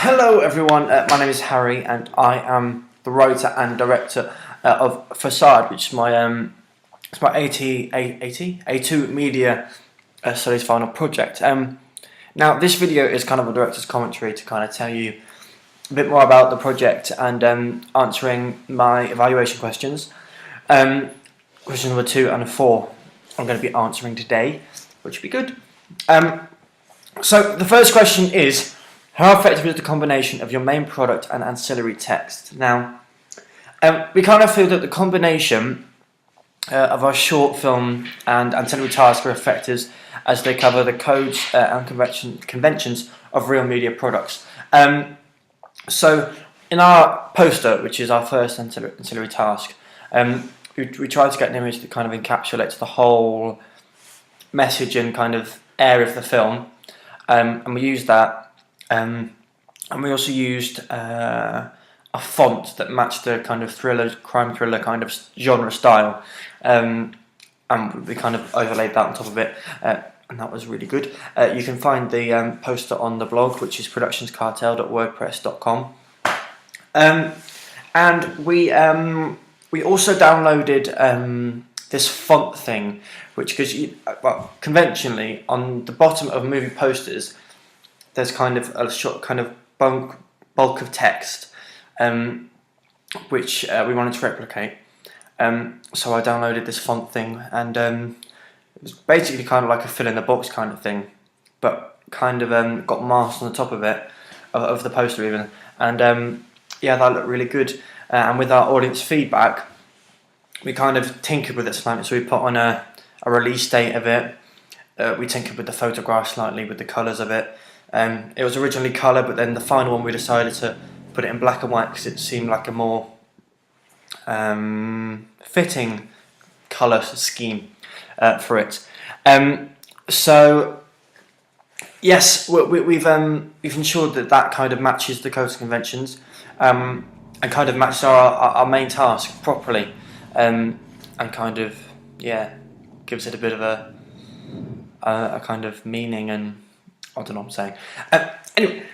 Hello everyone, my name is Harry and I am the writer and director of FACADE, which is my A2 Media Studies final project. Now this video is kind of a director's commentary to kind of tell you a bit more about the project and answering my evaluation questions. Question number 2 and 4 I'm going to be answering today, which will be good. So the first question is, how effective is the combination of your main product and ancillary text? Now, we kind of feel that the combination of our short film and ancillary tasks are effective as they cover the codes and conventions of real media products. So in our poster, which is our first ancillary task, we tried to get an image that kind of encapsulates the whole message and kind of area of the film, and we used that. And we also used a font that matched the kind of crime thriller kind of genre style, and we kind of overlaid that on top of it, and that was really good. You can find the poster on the blog, which is productionscartel.wordpress.com, and we also downloaded this font thing, which because conventionally on the bottom of movie posters there's kind of a short kind of bulk of text, which we wanted to replicate. So I downloaded this font thing, and it was basically kind of like a fill-in-the-box kind of thing, but kind of got masked on the top of it, of the poster even, and yeah, that looked really good. And with our audience feedback, we kind of tinkered with it slightly, so we put on a release date of it, we tinkered with the photograph slightly, with the colours of it. It was originally colour, but then the final one we decided to put it in black and white because it seemed like a more fitting colour scheme for it. So yes, we've ensured that kind of matches the codes and conventions, and kind of matches our main task properly, and kind of gives it a bit of a kind of meaning, and I don't know what I'm saying. Anyway,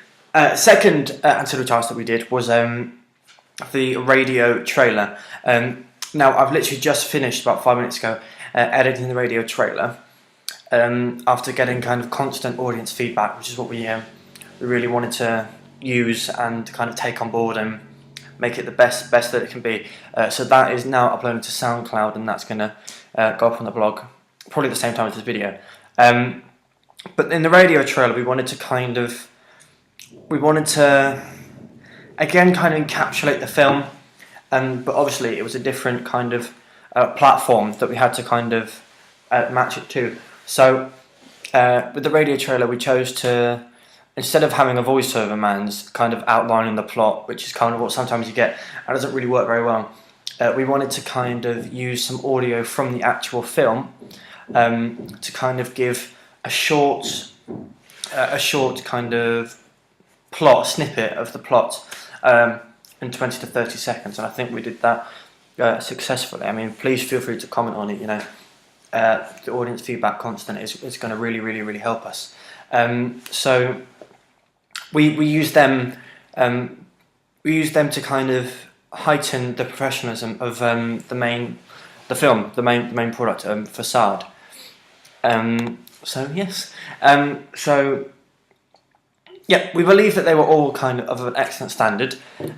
second ancillary task that we did was the radio trailer. Now, I've literally just finished about 5 minutes ago editing the radio trailer after getting kind of constant audience feedback, which is what we really wanted to use and kind of take on board and make it the best that it can be. So that is now uploaded to SoundCloud, and that's going to go up on the blog probably at the same time as this video. But in the radio trailer, we wanted to again kind of encapsulate the film, but obviously it was a different kind of platform that we had to kind of match it to. So with the radio trailer, we chose to, instead of having a voiceover man's kind of outlining the plot, which is kind of what sometimes you get and doesn't really work very well, we wanted to kind of use some audio from the actual film to kind of give a short kind of plot, snippet of the plot in 20 to 30 seconds, and I think we did that successfully. I mean, please feel free to comment on it. You know, the audience feedback constant is going to really help us. So we use them. We use them to kind of heighten the professionalism of the main product, FACADE. So yes, so yeah, we believe that they were all kind of an excellent standard,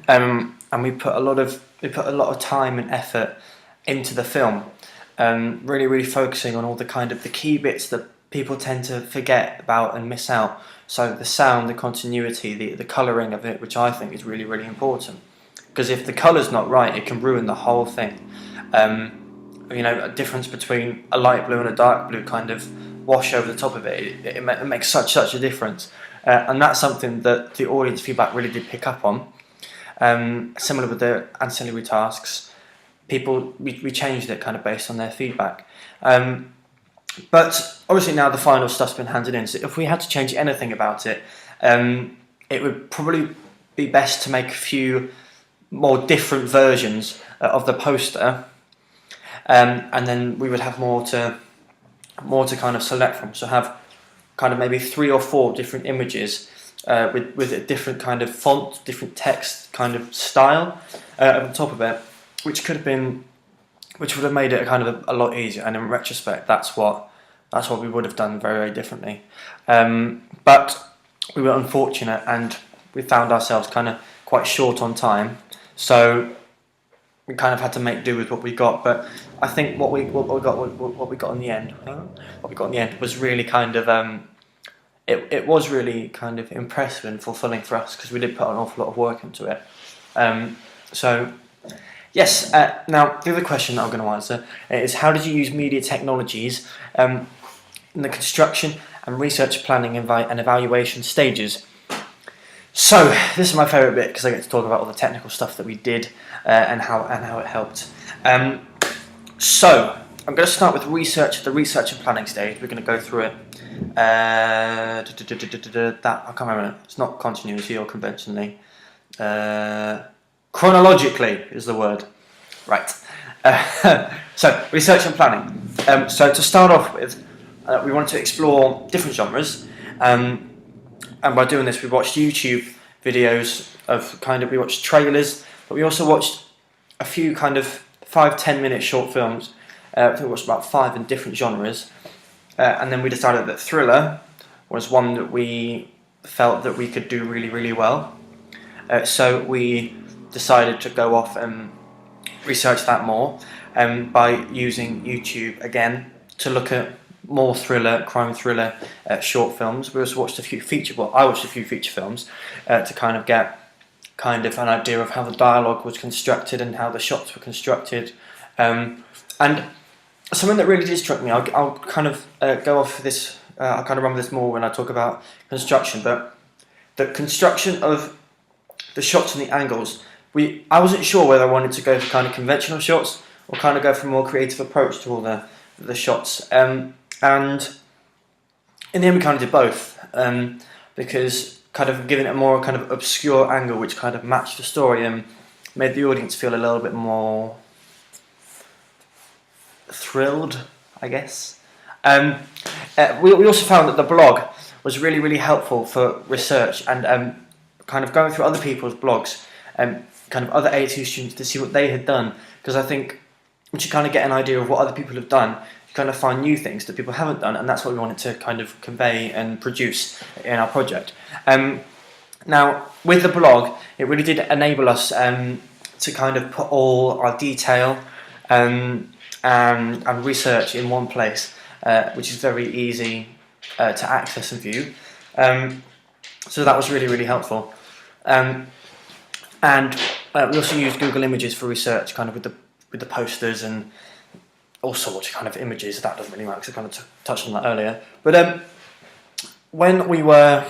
and we put a lot of time and effort into the film, really focusing on all the kind of the key bits that people tend to forget about and miss out. So the sound, the continuity, the colouring of it, which I think is really important, because if the colour's not right, it can ruin the whole thing. You know, a difference between a light blue and a dark blue kind of wash over the top of it, it makes such a difference, and that's something that the audience feedback really did pick up on. Similar with the ancillary tasks, we changed it kind of based on their feedback, but obviously now the final stuff's been handed in, so if we had to change anything about it, it would probably be best to make a few more different versions of the poster, and then we would have more to kind of select from. So have kind of maybe 3 or 4 different images with a different kind of font, different text kind of style at the top of it, which would have made it kind of a lot easier. And in retrospect, that's what we would have done very, very differently. But we were unfortunate, and we found ourselves kind of quite short on time, so we kind of had to make do with what we got. But I think what we got in the end was really kind of it was really kind of impressive and fulfilling for us, because we did put an awful lot of work into it. So yes, now the other question that I'm going to answer is, how did you use media technologies in the construction and research planning and evaluation stages? So this is my favourite bit, because I get to talk about all the technical stuff that we did and how it helped. So I'm going to start with the research and planning stage. We're going to go through it. That I can't remember. It's not continuity or conventionally. Chronologically is the word. Right. So research and planning. So to start off with, we wanted to explore different genres. And by doing this, we watched YouTube videos we watched trailers, but we also watched a few kind of 5-10 minute short films. I think we watched about 5 in different genres. And then we decided that thriller was one that we felt that we could do really, really well. So we decided to go off and research that more by using YouTube again to look at more crime thriller short films. We also watched I watched a few feature films to kind of get kind of an idea of how the dialogue was constructed and how the shots were constructed. And something that really did struck me, I'll kind of go off this, I'll kind of run with this more when I talk about construction, but the construction of the shots and the angles, I wasn't sure whether I wanted to go for kind of conventional shots or kind of go for a more creative approach to all the shots. And in the end we kind of did both, because kind of giving it a more kind of obscure angle which kind of matched the story and made the audience feel a little bit more thrilled, I guess. We also found that the blog was really, really helpful for research and kind of going through other people's blogs and kind of other A2 students to see what they had done, because I think once you kind of get an idea of what other people have done, you kind of find new things that people haven't done, and that's what we wanted to kind of convey and produce in our project. Now, with the blog, it really did enable us to kind of put all our detail and research in one place, which is very easy to access and view. So that was really, really helpful. And we also used Google Images for research, kind of with the posters and all sorts of kind of images. That doesn't really matter because I kind of touched on that earlier. But when we were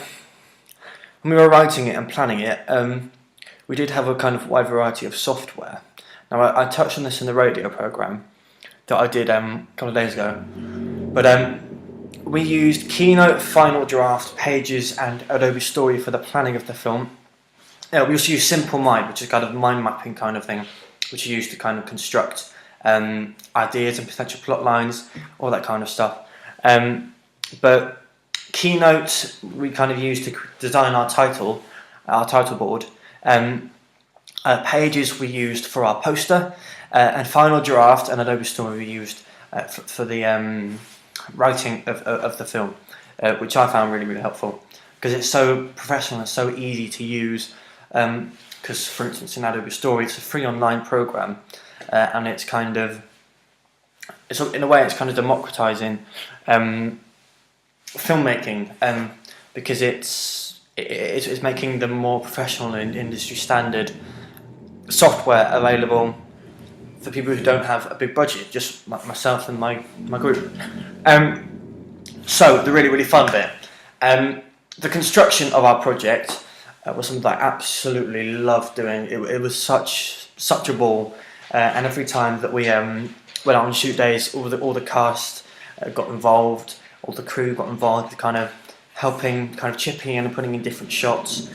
writing it and planning it, we did have a kind of wide variety of software. Now I touched on this in the radio program that I did a couple of days ago, but we used Keynote, Final Draft, Pages, and Adobe Story for the planning of the film. We also used Simple Mind, which is kind of mind mapping kind of thing, which you use to kind of construct ideas and potential plot lines, all that kind of stuff. But Keynote we kind of used to design our title board. Pages we used for our poster, and Final Draft and Adobe Story we used for the writing of the film, which I found really, really helpful because it's so professional and so easy to use. Because, for instance, in Adobe Story, it's a free online program, and it's kind of, in a way, it's kind of democratizing filmmaking, because it's making the more professional and industry standard software available for people who don't have a big budget, just like myself and my group. So the really, really fun bit, the construction of our project was something that I absolutely loved doing. It was such a ball, and every time that we went out on shoot days, all the cast got involved, all the crew got involved, kind of helping, kind of chipping in and putting in different shots,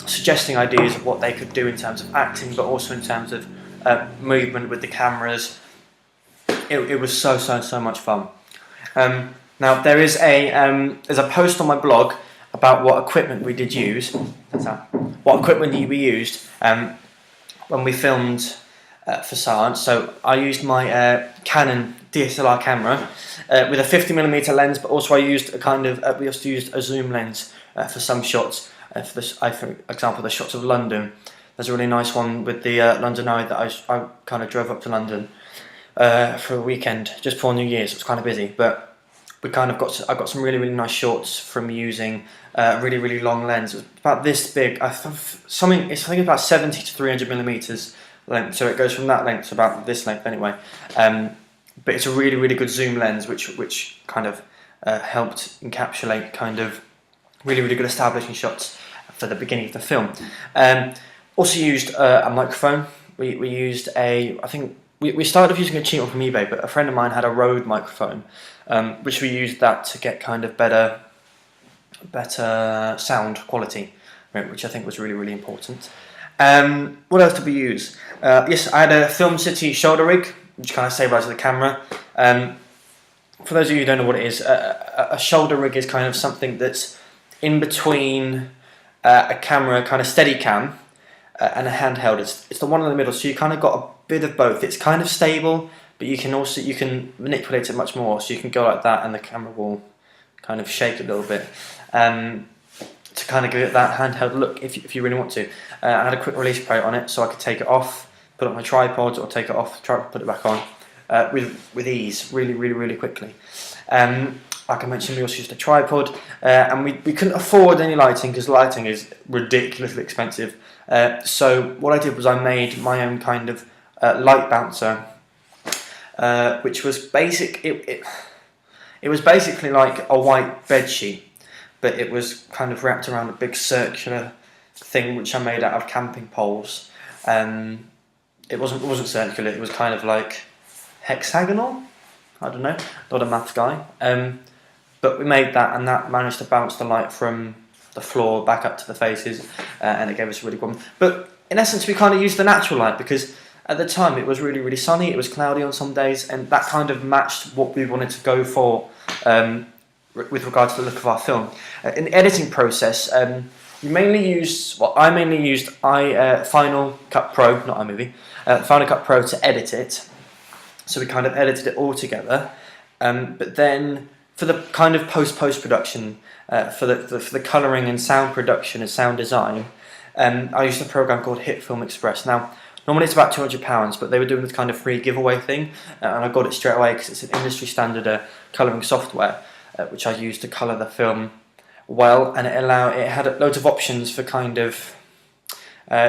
suggesting ideas of what they could do in terms of acting, but also in terms of movement with the cameras. It was so much fun. Now there's a post on my blog about what equipment we did use. What equipment we used when we filmed for science. So I used my Canon DSLR camera with a 50mm lens, but also I used a kind of we also used a zoom lens for some shots. For example, the shots of London. There's a really nice one with the London Eye that I kind of drove up to London for a weekend just before New Year's. It was kind of busy, but we kind of I got some really nice shots from using a really long lens. It was about this big. I think about 70 to 300mm length. So it goes from that length to about this length anyway. But it's a really good zoom lens, which kind of helped encapsulate kind of really good establishing shots for the beginning of the film. Also used a microphone. We used I think we started off using a cheap one from eBay, but a friend of mine had a Rode microphone, which we used that to get kind of better sound quality, which I think was really important. What else did we use? Yes, I had a Film City shoulder rig, which kind of stabilizes the camera. For those of you who don't know what it is, a shoulder rig is kind of something that's in between a camera, kind of steady cam, and a handheld. It's the one in the middle, so you kind of got a bit of both. It's kind of stable, but you can manipulate it much more. So you can go like that, and the camera will kind of shake a little bit to kind of give it that handheld look if you really want to. I had a quick release plate on it, so I could take it off, put it on my tripod, or take it off, put it back on with ease, really quickly. Like I mentioned, we also used a tripod, and we couldn't afford any lighting because lighting is ridiculously expensive. So what I did was I made my own kind of light bouncer, which was basic. It was basically like a white bed sheet, but it was kind of wrapped around a big circular thing which I made out of camping poles. It wasn't circular. It was kind of like hexagonal. I don't know. Not a maths guy. But we made that, and that managed to bounce the light from the floor back up to the faces, and it gave us a really good one. But in essence, we kind of used the natural light because at the time it was really sunny. It was cloudy on some days, and that kind of matched what we wanted to go for with regard to the look of our film. In the editing process, I mainly used Final Cut Pro, not iMovie, Final Cut Pro to edit it. So we kind of edited it all together, but then for the kind of post-production, for the colouring and sound production and sound design, I used a program called Hit Film Express. Now, normally it's about £200, but they were doing this kind of free giveaway thing, and I got it straight away because it's an industry standard colouring software, which I used to colour the film well, and it had loads of options for kind of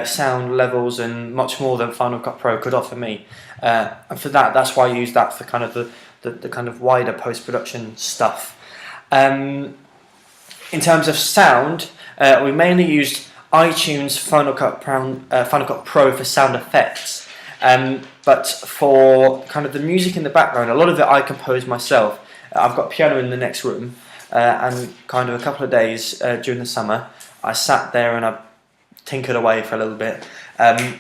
sound levels and much more than Final Cut Pro could offer me. And for that's why I used that for kind of the kind of wider post-production stuff. In terms of sound, we mainly used iTunes Final Cut Pro for sound effects, but for kind of the music in the background, a lot of it I composed myself. I've got a piano in the next room, and kind of a couple of days during the summer I sat there and I tinkered away for a little bit, and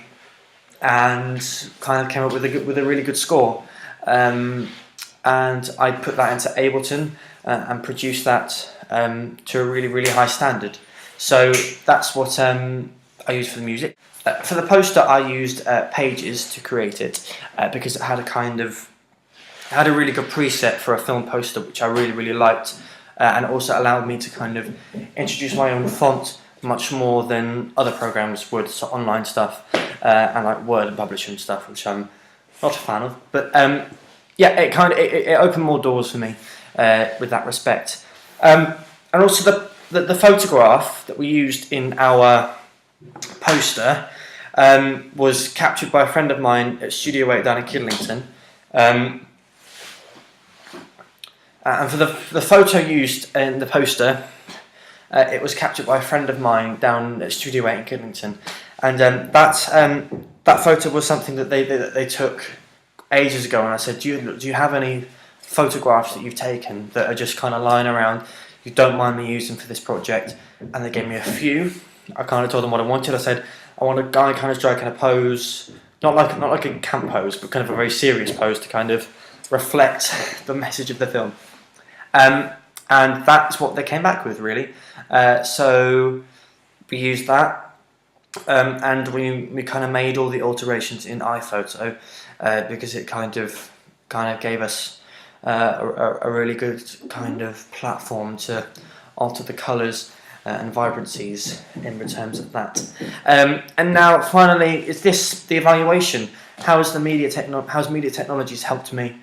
kind of came up with a really good score, and I put that into Ableton and produced that to a really high standard. So that's what I used for the music. For the poster, I used Pages to create it because it had a really good preset for a film poster, which I really liked, and it also allowed me to kind of introduce my own font much more than other programs would, so online stuff and like Word and Publisher and stuff, which I'm not a fan of. But yeah, it opened more doors for me with that respect. And also the photograph that we used in our poster was captured by a friend of mine at Studio 8 down in Kidlington. And for the photo used in the poster, it was captured by a friend of mine down at Studio 8 in Kidlington. And that photo was something that they took ages ago, and I said, do you have any photographs that you've taken that are just kind of lying around you don't mind me using for this project? And they gave me a few. I kind of told them what I wanted. I said I want a guy kind of striking a pose, not like a camp pose, but kind of a very serious pose to kind of reflect the message of the film. and that's what they came back with, really. So we used that, and we kind of made all the alterations in iPhoto, because it kind of gave us a really good kind of platform to alter the colours and vibrancies in terms of that. And now finally, is this the evaluation? How's media technologies helped me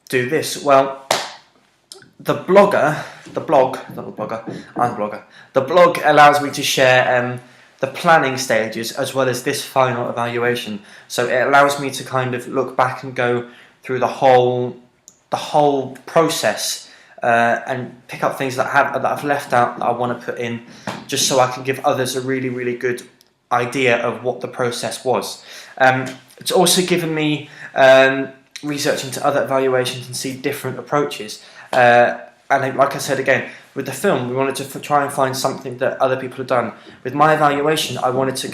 do this? Well, the blog allows me to share the planning stages as well as this final evaluation. So it allows me to kind of look back and go through the whole process and pick up things that I've left out that I want to put in, just so I can give others a really good idea of what the process was. It's also given me research into other evaluations and see different approaches. And like I said again, with the film, we wanted to try and find something that other people had done. With my evaluation, I wanted to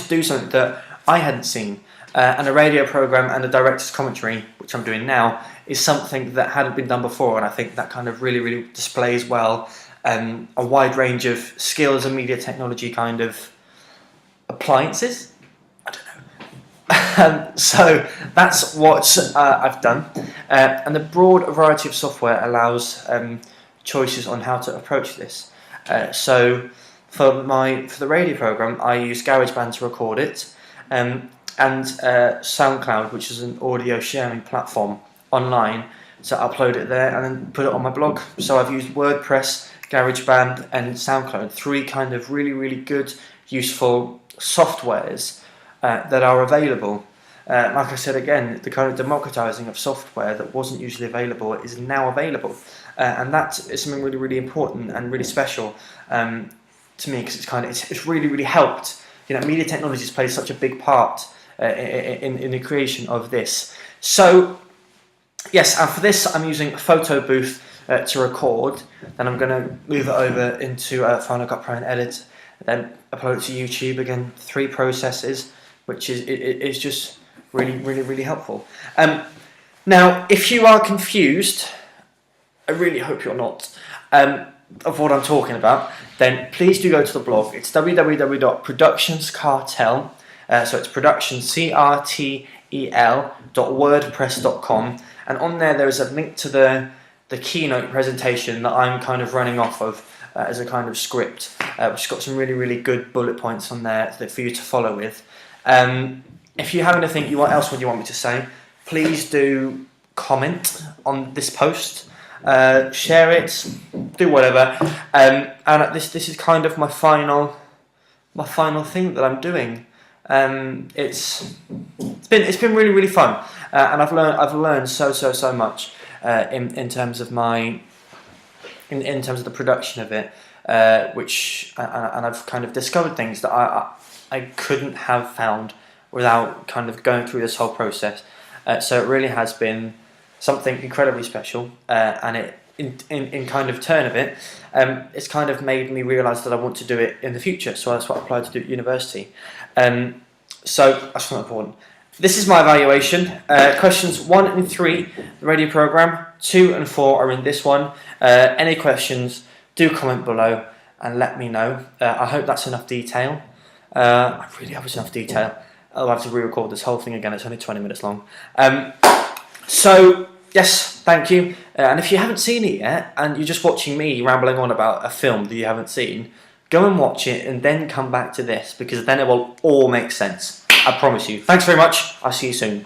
do something that I hadn't seen. And a radio program and a director's commentary, which I'm doing now, is something that hadn't been done before, and I think that kind of really displays well a wide range of skills and media technology kind of appliances. I don't know. So that's what I've done, and the broad variety of software allows choices on how to approach this. So for the radio program, I use GarageBand to record it, and SoundCloud, which is an audio sharing platform online, to upload it there and then put it on my blog. So I've used WordPress, GarageBand and SoundCloud, three kind of really good, useful softwares that are available. Like I said again, the kind of democratizing of software that wasn't usually available is now available, and that is something really important and really special to me, because it's really helped. Media technologies play such a big part in the creation of this. So yes, and for this I'm using a photo booth to record. Then I'm going to move it over into Final Cut Pro and edit, then upload it to YouTube. Again, 3 processes, which is just really helpful. Now, if you are confused, I really hope you're not, of what I'm talking about, then please do go to the blog. It's www.productionscartel. So it's productionscartel.wordpress.com, and on there is a link to the keynote presentation that I'm kind of running off of as a kind of script, which has got some really good bullet points on there for you to follow with. If you have anything else you want me to say, please do comment on this post, share it, do whatever. And this is kind of my final thing that I'm doing. It's been really fun, and I've learned so much in terms of in terms of the production of it, which and I've kind of discovered things that I couldn't have found without kind of going through this whole process. So it really has been something incredibly special, and it in kind of turn of it, it's kind of made me realise that I want to do it in the future. So that's what I applied to do at university. So that's not important. This is my evaluation. Questions 1 and 3, the radio program. 2 and 4 are in this one. Any questions, do comment below and let me know. I hope that's enough detail. I really hope it's enough detail. I'll have to re-record this whole thing again. It's only 20 minutes long. So yes, thank you. And if you haven't seen it yet, and you're just watching me rambling on about a film that you haven't seen, go and watch it and then come back to this, because then it will all make sense. I promise you. Thanks very much. I'll see you soon.